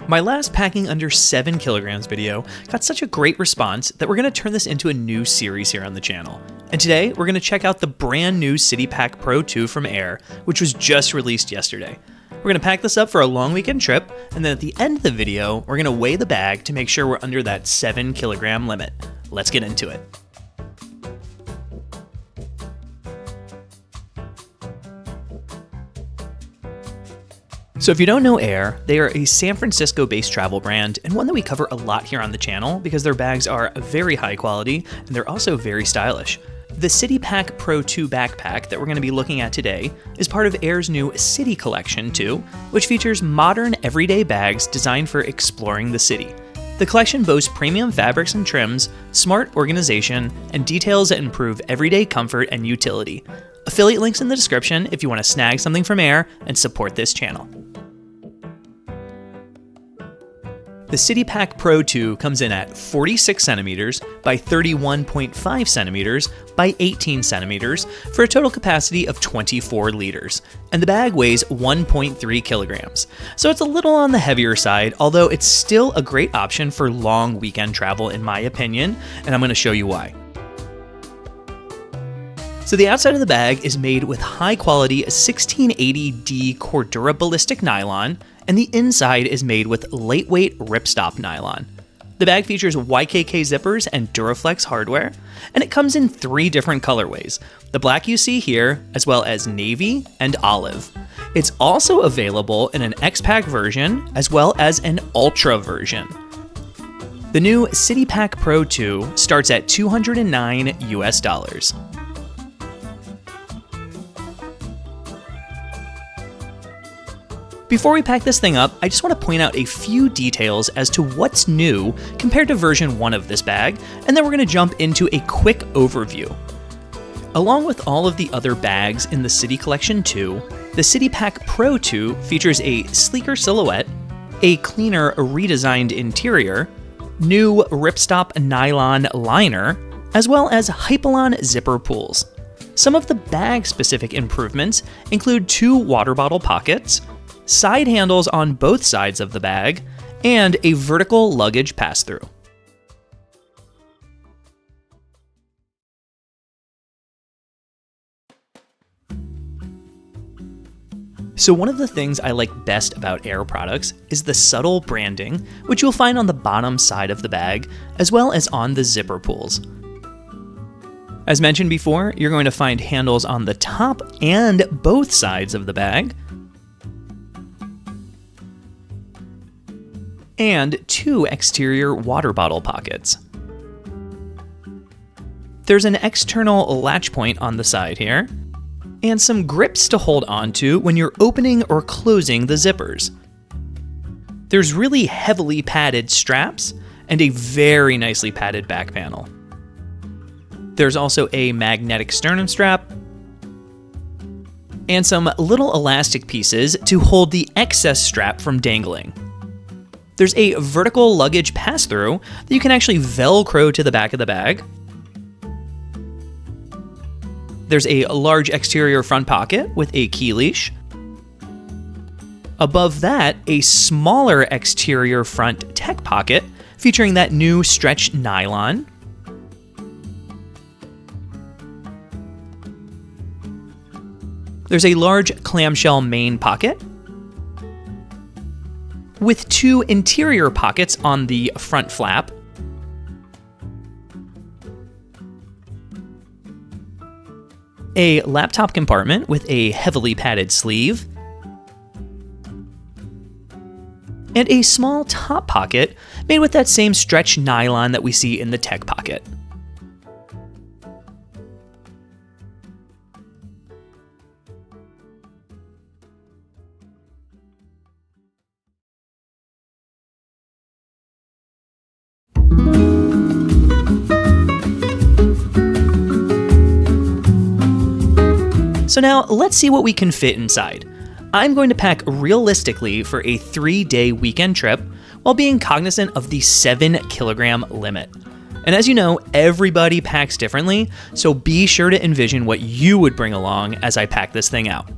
My last packing under 7 kilograms video got such a great response that we're going to turn this into a new series here on the channel. And today, we're going to check out the brand new CityPack Pro 2 from Air, which was just released yesterday. We're going to pack this up for a long weekend trip, and then at the end of the video, we're going to weigh the bag to make sure we're under that 7 kilogram limit. Let's get into it. So if you don't know Air, they are a San Francisco-based travel brand and one that we cover a lot here on the channel because their bags are very high quality and they're also very stylish. The CityPack Pro 2 backpack that we're going to be looking at today is part of Air's new City Collection 2, which features modern everyday bags designed for exploring the city. The collection boasts premium fabrics and trims, smart organization, and details that improve everyday comfort and utility. Affiliate links in the description if you want to snag something from Air and support this channel. The CityPack Pro 2 comes in at 46 centimeters by 31.5 centimeters by 18 centimeters for a total capacity of 24 liters, and the bag weighs 1.3 kilograms. So it's a little on the heavier side, although it's still a great option for long weekend travel in my opinion, and I'm going to show you why. So the outside of the bag is made with high-quality 1680D Cordura ballistic nylon, and the inside is made with lightweight ripstop nylon. The bag features YKK zippers and Duraflex hardware, and it comes in 3 different colorways, the black you see here, as well as navy and olive. It's also available in an X-Pack version, as well as an Ultra version. The new CityPack Pro 2 starts at $209 US. Before we pack this thing up, I just want to point out a few details as to what's new compared to version 1 of this bag, and then we're going to jump into a quick overview. Along with all of the other bags in the City Collection 2, the CityPack Pro 2 features a sleeker silhouette, a cleaner redesigned interior, new ripstop nylon liner, as well as Hypalon zipper pulls. Some of the bag-specific improvements include 2 water bottle pockets, side handles on both sides of the bag, and a vertical luggage pass-through. So one of the things I like best about Air products is the subtle branding, which you'll find on the bottom side of the bag, as well as on the zipper pulls. As mentioned before, you're going to find handles on the top and both sides of the bag, and 2 exterior water bottle pockets. There's an external latch point on the side here, and some grips to hold onto when you're opening or closing the zippers. There's really heavily padded straps and a very nicely padded back panel. There's also a magnetic sternum strap and some little elastic pieces to hold the excess strap from dangling. There's a vertical luggage pass-through that you can actually Velcro to the back of the bag. There's a large exterior front pocket with a key leash. Above that, a smaller exterior front tech pocket featuring that new stretch nylon. There's a large clamshell main pocket with 2 interior pockets on the front flap. A laptop compartment with a heavily padded sleeve, and a small top pocket made with that same stretch nylon that we see in the tech pocket. So now let's see what we can fit inside. I'm going to pack realistically for a 3-day weekend trip while being cognizant of the 7 kilogram limit. And as you know, everybody packs differently, so be sure to envision what you would bring along as I pack this thing out.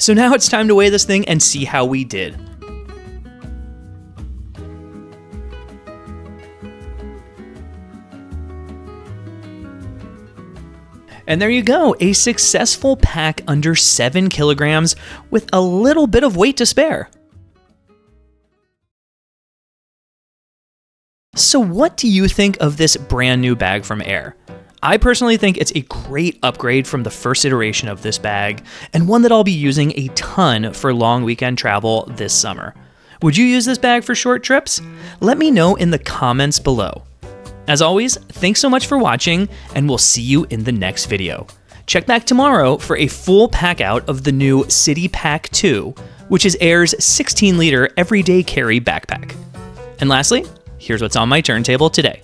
So now it's time to weigh this thing and see how we did. And there you go, a successful pack under 7 kilograms with a little bit of weight to spare. So what do you think of this brand new bag from Air? I personally think it's a great upgrade from the first iteration of this bag, and one that I'll be using a ton for long weekend travel this summer. Would you use this bag for short trips? Let me know in the comments below. As always, thanks so much for watching, and we'll see you in the next video. Check back tomorrow for a full pack out of the new City Pack 2, which is Air's 16-liter everyday carry backpack. And lastly, here's what's on my turntable today.